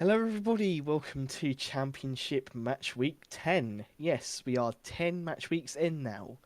Hello, everybody. Welcome to Championship Match Week 10. Yes, we are 10 match weeks in now.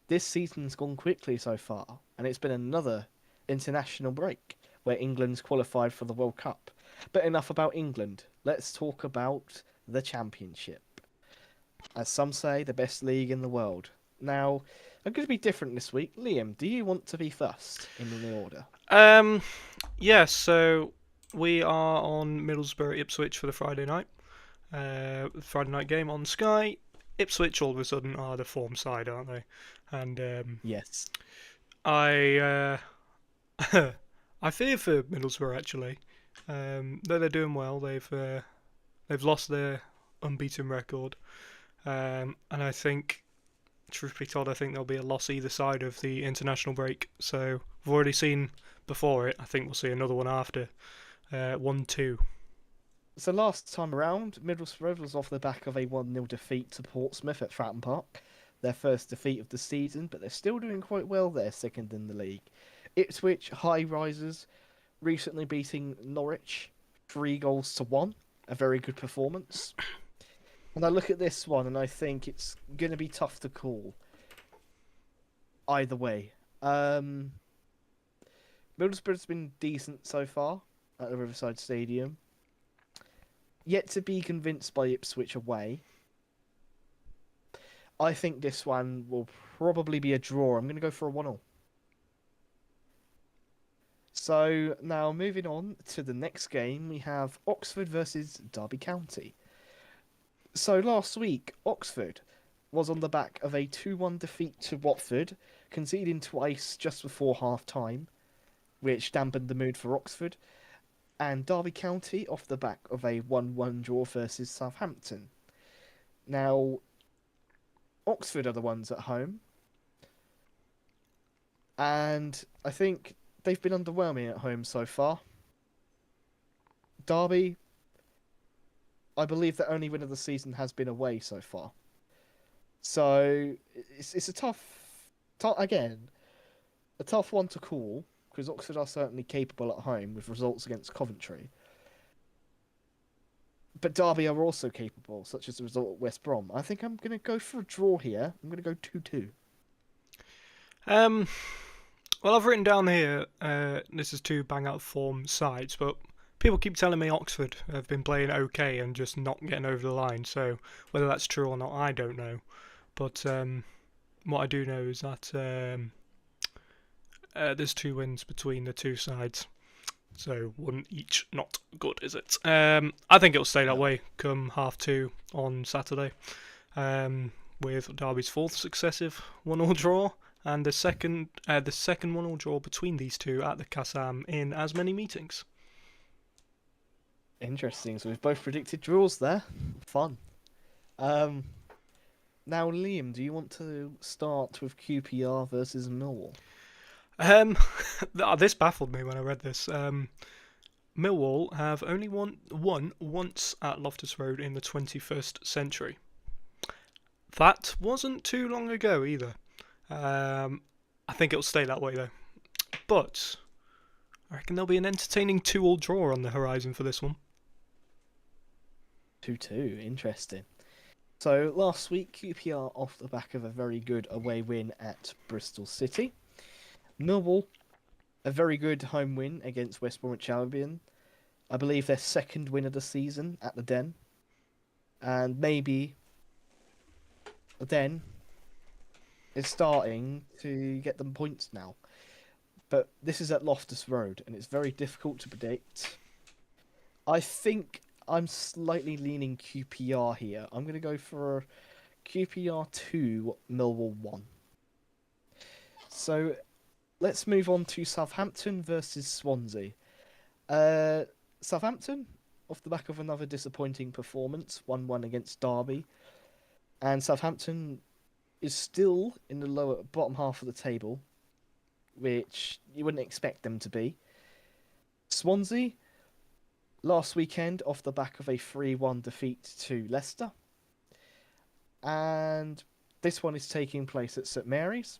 This season's gone quickly so far, and it's been another international break where England's qualified for the World Cup. But enough about England. Let's talk about the Championship. As some say, the best league in the world. Now, I'm going to be different this week. Liam, do you want to be first in the order? Um, yeah, so we are on Middlesbrough Ipswich for the Friday night game on Sky. Ipswich all of a sudden are the form side, aren't they? And Yes. I I fear for Middlesbrough actually. Though they're doing well, they've lost their unbeaten record, and I think, truth be told, I think there'll be a loss either side of the international break. So we've already seen before it. I think we'll see another one after. 1-2. So last time around, Middlesbrough was off the back of a 1-0 defeat to Portsmouth at Fratton Park. Their first defeat of the season, but they're still doing quite well there, second in the league. Ipswich, high risers, recently beating Norwich 3-1. A very good performance. And I look at this one and I think it's going to be tough to call either way. Middlesbrough's been decent so far at the Riverside Stadium. Yet to be convinced by Ipswich away. I think this one will probably be a draw. I'm going to go for a 1-0. So now moving on to the next game, we have Oxford versus Derby County. So last week, Oxford was on the back of a 2-1 defeat to Watford, conceding twice just before half time, which dampened the mood for Oxford. And Derby County off the back of a 1-1 draw versus Southampton. Now, Oxford are the ones at home, and I think they've been underwhelming at home so far. Derby, I believe the only win of the season has been away so far. So it's a again, a tough one to call because Oxford are certainly capable at home with results against Coventry. But Derby are also capable, such as the result at West Brom. I think I'm going to go for a draw here. I'm going to go 2-2. Um, well, I've written down here. This is two bang out form sides, but people keep telling me Oxford have been playing okay and just not getting over the line. So whether that's true or not, I don't know. But what I do know is that there's two wins between the two sides. So one each, not good, is it? I think it'll stay that No. way come half two on Saturday, with Derby's fourth successive 1-1 draw and the second 1-1 draw between these two at the Kassam in as many meetings. Interesting. So we've both predicted draws there. Fun. Um, Now, Liam, do you want to start with QPR versus Millwall? Um, this baffled me when I read this. Millwall have only won once at Loftus Road in the 21st century. That wasn't too long ago either. I think it'll stay that way though. But I reckon there'll be an entertaining 2-all draw on the horizon for this one. 2-2. Interesting. So last week, QPR off the back of a very good away win at Bristol City. Millwall, a very good home win against West Bromwich Albion. I believe their second win of the season at the Den. And maybe the Den is starting to get them points now. But this is at Loftus Road, and it's very difficult to predict. I think I'm slightly leaning QPR here. I'm going to go for QPR 2, Millwall 1. So let's move on to Southampton versus Swansea. Southampton, off the back of another disappointing performance, 1-1 against Derby. And Southampton is still in the lower bottom half of the table, which you wouldn't expect them to be. Swansea, last weekend, off the back of a 3-1 defeat to Leicester. And this one is taking place at St Mary's.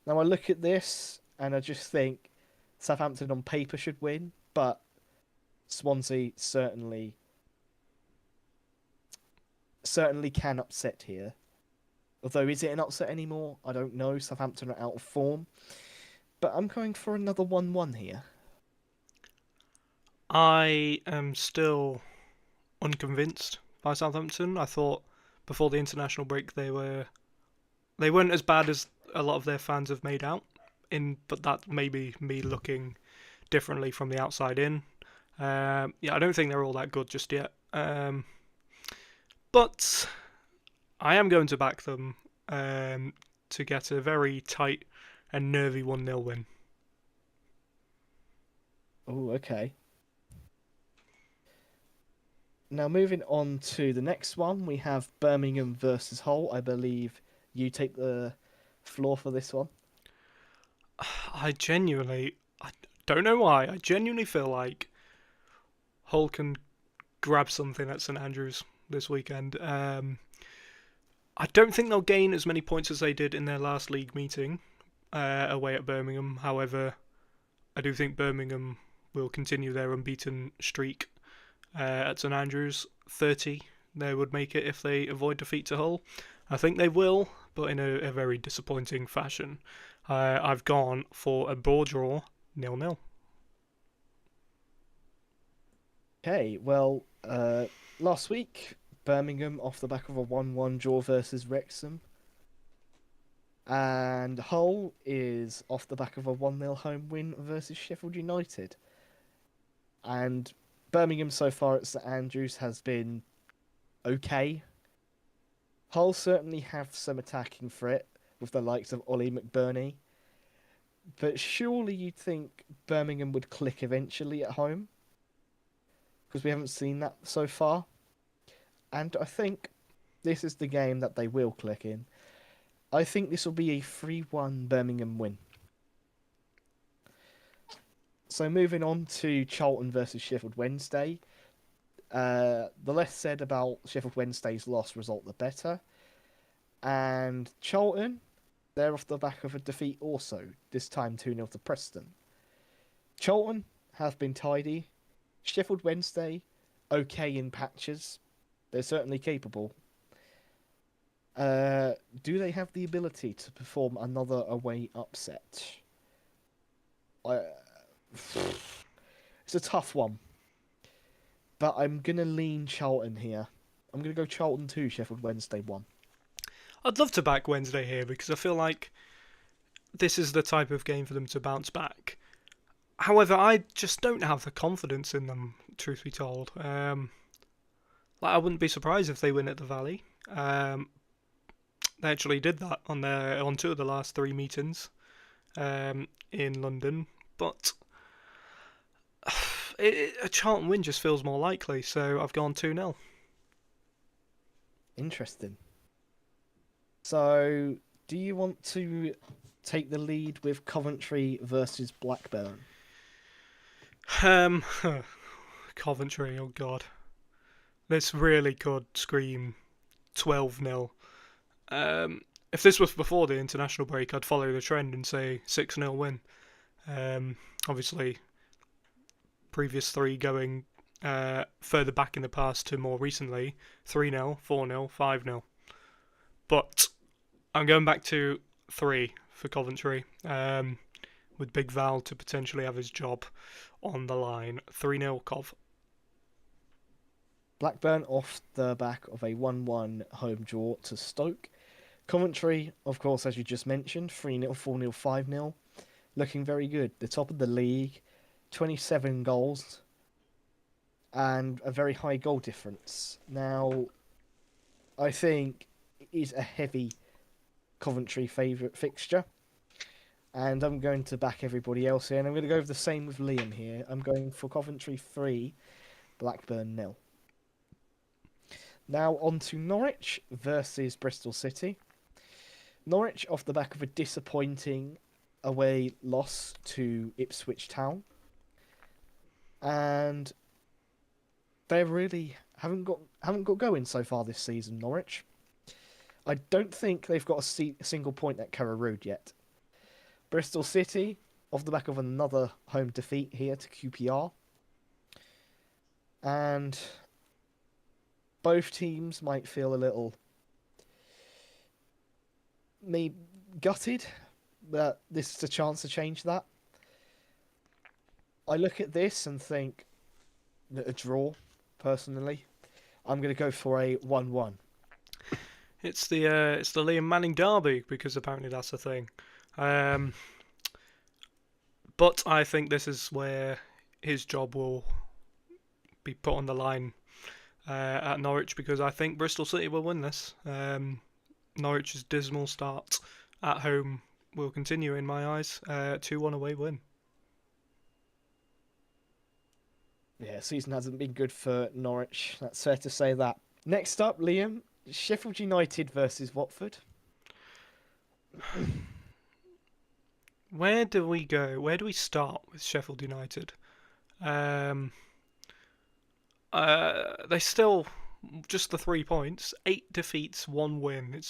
Now I look at this and I just think Southampton on paper should win, but Swansea certainly can upset here. Although, is it an upset anymore? I don't know. Southampton are out of form. But I'm going for another 1-1 here. I am still unconvinced by Southampton. I thought before the international break they weren't as bad as a lot of their fans have made out. But that may be me looking differently from the outside in. Yeah, I don't think they're all that good just yet. But I am going to back them to get a very tight and nervy 1-0 win. Oh, okay. Now, moving on to the next one, we have Birmingham versus Hull. I believe you take the floor for this one. I don't know why, I genuinely feel like Hull can grab something at St Andrews this weekend. I don't think they'll gain as many points as they did in their last league meeting away at Birmingham. However, I do think Birmingham will continue their unbeaten streak at St Andrews. 30 they would make it if they avoid defeat to Hull. I think they will, but in a very disappointing fashion. I've gone for a ball draw, 0-0. Okay, well, last week, Birmingham off the back of a 1-1 draw versus Wrexham. And Hull is off the back of a 1-0 home win versus Sheffield United. And Birmingham so far at St Andrews has been okay. Hull certainly have some attacking threat with the likes of Ollie McBurney. But surely you'd think Birmingham would click eventually at home. Because we haven't seen that so far. And I think this is the game that they will click in. I think this will be a 3-1 Birmingham win. So moving on to Charlton versus Sheffield Wednesday. The less said about Sheffield Wednesday's loss result, the better. And Charlton, they're off the back of a defeat also, this time 2-0 to Preston. Charlton have been tidy. Sheffield Wednesday, okay in patches. They're certainly capable. Do they have the ability to perform another away upset? It's a tough one. But I'm going to lean Charlton here. I'm going to go Charlton 2, Sheffield Wednesday 1. I'd love to back Wednesday here because I feel like this is the type of game for them to bounce back. However, I just don't have the confidence in them, truth be told. I wouldn't be surprised if they win at the Valley. They actually did that on two of the last three meetings in London, but a Charlton win just feels more likely, so I've gone 2-0. Interesting. So, do you want to take the lead with Coventry versus Blackburn? Coventry, oh god. This really could scream 12-0. If this was before the international break, I'd follow the trend and say 6-0 win. Obviously, previous three going further back in the past to more recently, 3-0, 4-0, 5-0. But I'm going back to 3 for Coventry, with Big Val to potentially have his job on the line. 3-0 Cov. Blackburn off the back of a 1-1 home draw to Stoke. Coventry, of course, as you just mentioned, 3-0, 4-0, 5-0. Looking very good. The top of the league, 27 goals, and a very high goal difference. Now, I think it is a heavy Coventry favourite fixture. And I'm going to back everybody else here. And I'm going to go with the same with Liam here. I'm going for Coventry 3, Blackburn 0. Now on to Norwich versus Bristol City. Norwich off the back of a disappointing away loss to Ipswich Town. And they really haven't got going so far this season, Norwich. I don't think they've got a single point at Carrow Road yet. Bristol City, off the back of another home defeat here to QPR. And both teams might feel a little me gutted, but this is a chance to change that. I look at this and think that a draw, personally. I'm going to go for a 1-1. It's the Liam Manning derby because apparently that's a thing. Um, but I think this is where his job will be put on the line at Norwich because I think Bristol City will win this. Norwich's dismal start at home will continue in my eyes. 2-1 away win. Yeah, season hasn't been good for Norwich. That's fair to say that. Next up, Liam, Sheffield United versus Watford. Where do we go? Where do we start with Sheffield United? Um, they still just the 3 points, 8 defeats, 1 win.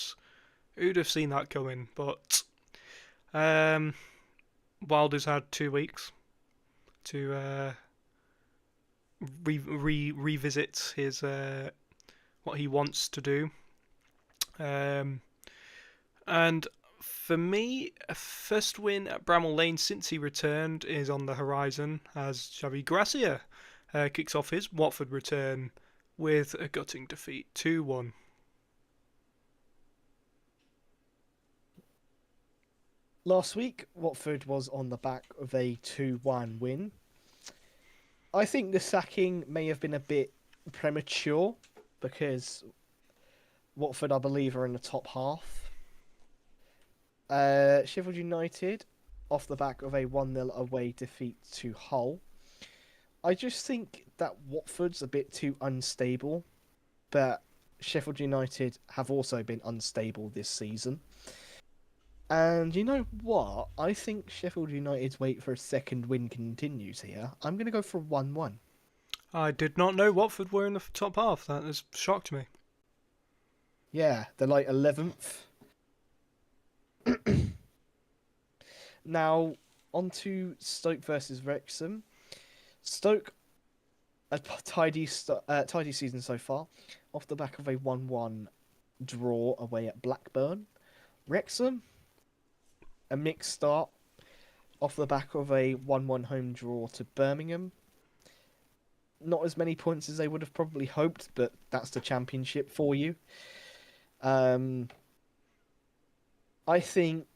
Who'd have seen that coming? But um, Wilder's had 2 weeks to revisit his what he wants to do. Um, and for me, a first win at Bramall Lane since he returned is on the horizon as Xavi Gracia kicks off his Watford return with a gutting defeat, 2-1. Last week, Watford was on the back of a 2-1 win. I think the sacking may have been a bit premature because Watford, I believe, are in the top half. Sheffield United, off the back of a 1-0 away defeat to Hull. I just think that Watford's a bit too unstable, but Sheffield United have also been unstable this season. And you know what? I think Sheffield United's wait for a second win continues here. I'm going to go for 1-1. I did not know Watford were in the top half. That has shocked me. Yeah, they're like 11th. Now, on to Stoke versus Wrexham. Stoke, a tidy season so far, off the back of a 1-1 draw away at Blackburn. Wrexham, a mixed start, off the back of a 1-1 home draw to Birmingham. Not as many points as they would have probably hoped, but that's the championship for you. I think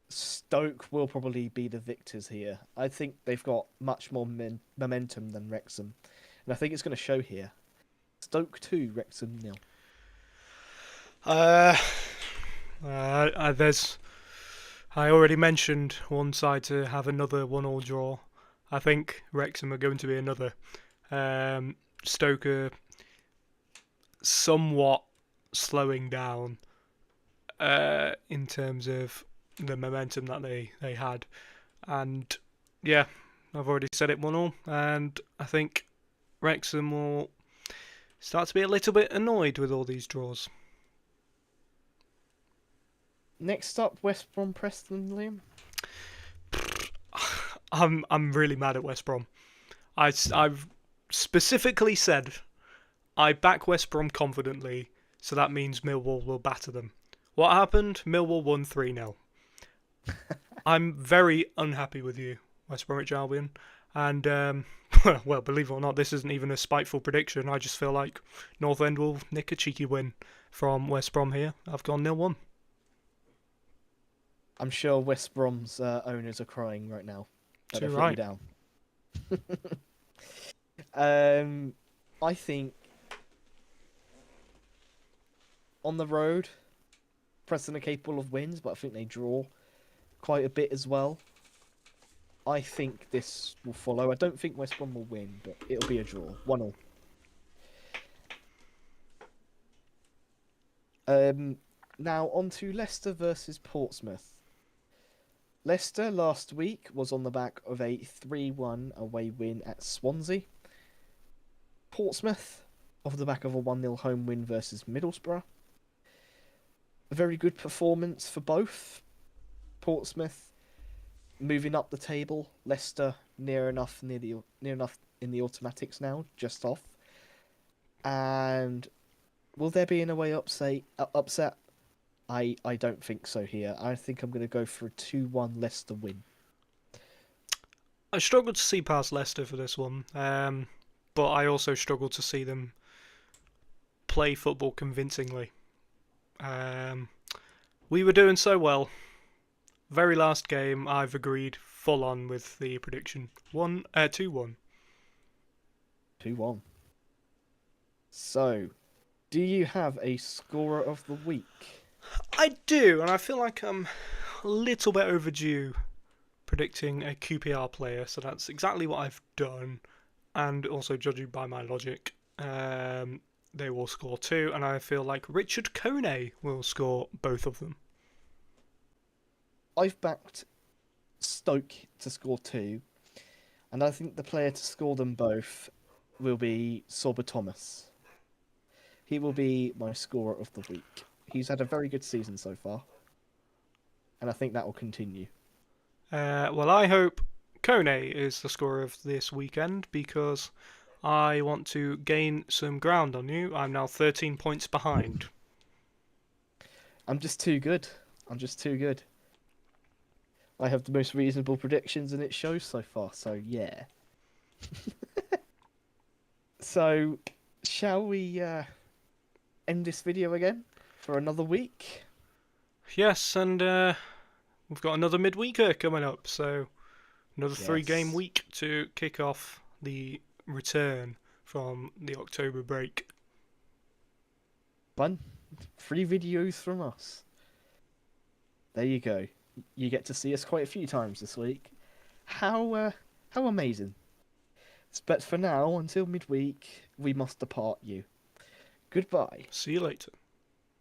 Stoke will probably be the victors here. I think they've got much more momentum than Wrexham, and I think it's going to show here. Stoke 2, Wrexham 0. There's. I already mentioned one side to have another 1-1 draw. I think Wrexham are going to be another. Stoke are somewhat slowing down in terms of the momentum that they had. And yeah, I've already said it 1-1, and I think Wrexham will start to be a little bit annoyed with all these draws. Next up, West Brom Preston, Liam. I'm really mad at West Brom. I've specifically said I back West Brom confidently, so that means Millwall will batter them. What happened? Millwall won 3-0. I'm very unhappy with you, West Bromwich Albion. And, well, believe it or not, this isn't even a spiteful prediction. I just feel like North End will nick a cheeky win from West Brom here. I've gone 0-1. I'm sure West Brom's owners are crying right now. Too They've right. let you down. I think on the road, Preston are capable of wins, but I think they draw quite a bit as well. I think this will follow. I don't think West Brom will win, but it'll be a draw. 1-1. Now on to Leicester versus Portsmouth. Leicester last week was on the back of a 3-1 away win at Swansea. Portsmouth off the back of a 1-0 home win versus Middlesbrough. A very good performance for both. Portsmouth moving up the table. Leicester near enough in in the automatics now, just off. And will there be an away upset? I don't think so here. I think I'm going to go for a 2-1 Leicester win. I struggled to see past Leicester for this one, but I also struggled to see them play football convincingly. We were doing so well. Very last game, I've agreed full on with the prediction. 2-1. 2-1. So, do you have a scorer of the week? I do, and I feel like I'm a little bit overdue predicting a QPR player, so that's exactly what I've done. And also, judging by my logic, they will score 2, and I feel like Richard Kone will score both of them. I've backed Stoke to score 2, and I think the player to score them both will be Sorba Thomas. He will be my scorer of the week. He's had a very good season so far, and I think that will continue. Well, I hope Kone is the scorer of this weekend because I want to gain some ground on you. I'm now 13 points behind. I'm just too good. I'm just too good. I have the most reasonable predictions, and it shows so far. So yeah. So, shall we end this video again for another week? Yes, and we've got another midweeker coming up, so another 3-game Yes. week to kick off the return from the October break. Fun. 3 videos from us. There you go. You get to see us quite a few times this week. How amazing. But for now, until midweek, we must depart you. Goodbye. See you later.